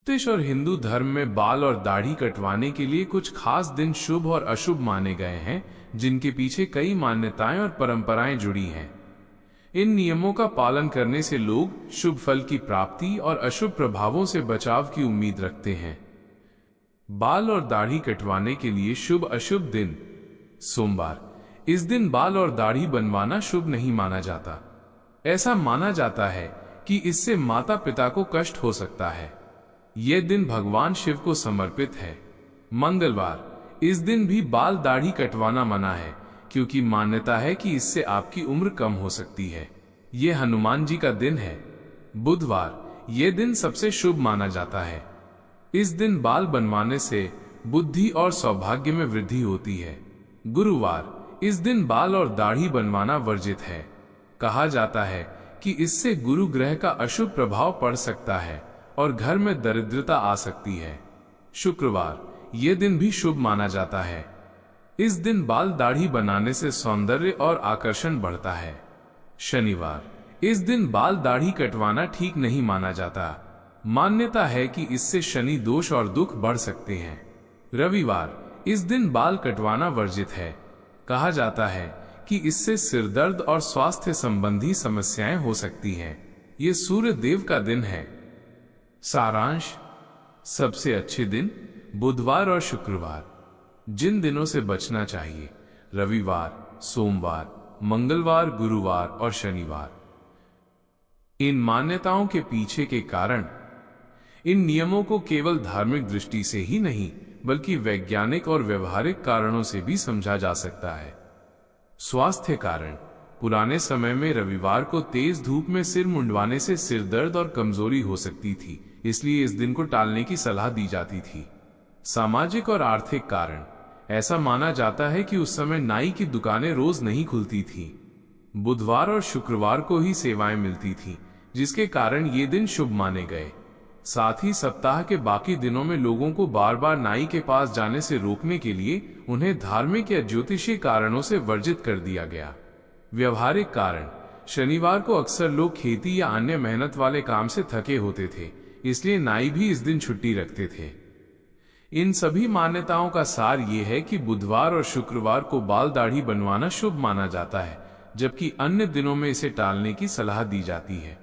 ज्योतिष और हिंदू धर्म में बाल और दाढ़ी कटवाने के लिए कुछ खास दिन शुभ और अशुभ माने गए हैं, जिनके पीछे कई मान्यताएं और परंपराएं जुड़ी हैं। इन नियमों का पालन करने से लोग शुभ फल की प्राप्ति और अशुभ प्रभावों से बचाव की उम्मीद रखते हैं। बाल और दाढ़ी कटवाने के लिए शुभ अशुभ दिन। सोमवार। इस दिन बाल और दाढ़ी बनवाना शुभ नहीं माना जाता। ऐसा माना जाता है कि इससे माता पिता को कष्ट हो सकता है। यह दिन भगवान शिव को समर्पित है। मंगलवार। इस दिन भी बाल दाढ़ी कटवाना मना है, क्योंकि मान्यता है कि इससे आपकी उम्र कम हो सकती है। यह हनुमान जी का दिन है। बुधवार। यह दिन सबसे शुभ माना जाता है। इस दिन बाल बनवाने से बुद्धि और सौभाग्य में वृद्धि होती है। गुरुवार। इस दिन बाल और दाढ़ी बनवाना वर्जित है। कहा जाता है कि इससे गुरु ग्रह का अशुभ प्रभाव पड़ सकता है और घर में दरिद्रता आ सकती है। शुक्रवार। यह दिन भी शुभ माना जाता है। इस दिन बाल दाढ़ी बनाने से सौंदर्य और आकर्षण बढ़ता है। शनिवार। इस दिन बाल दाढ़ी कटवाना ठीक नहीं माना जाता। मान्यता है कि इससे शनि दोष और दुख बढ़ सकते हैं। रविवार। इस दिन बाल कटवाना वर्जित है। कहा जाता है कि इससे सिर दर्द और स्वास्थ्य संबंधी समस्याएं हो सकती हैं। ये सूर्य देव का दिन है। सारांश। सबसे अच्छे दिन बुधवार और शुक्रवार। जिन दिनों से बचना चाहिए: रविवार, सोमवार, मंगलवार, गुरुवार और शनिवार। इन मान्यताओं के पीछे के कारण। इन नियमों को केवल धार्मिक दृष्टि से ही नहीं, बल्कि वैज्ञानिक और व्यवहारिक कारणों से भी समझा जा सकता है। स्वास्थ्य कारण। पुराने समय में रविवार को तेज धूप में सिर मुंडवाने से सिर दर्द और कमजोरी हो सकती थी, इसलिए इस दिन को टालने की सलाह दी जाती थी। सामाजिक और आर्थिक कारण। ऐसा माना जाता है कि उस समय नाई की दुकानें रोज नहीं खुलती थी। बुधवार और शुक्रवार को ही सेवाएं मिलती थी, जिसके कारण ये दिन शुभ माने गए। साथ ही सप्ताह के बाकी दिनों में लोगों को बार बार नाई के पास जाने से रोकने के लिए उन्हें धार्मिक या ज्योतिषीय कारणों से वर्जित कर दिया गया। व्यवहारिक कारण। शनिवार को अक्सर लोग खेती या अन्य मेहनत वाले काम से थके होते थे, इसलिए नाई भी इस दिन छुट्टी रखते थे। इन सभी मान्यताओं का सार ये है कि बुधवार और शुक्रवार को बाल दाढ़ी बनवाना शुभ माना जाता है, जबकि अन्य दिनों में इसे टालने की सलाह दी जाती है।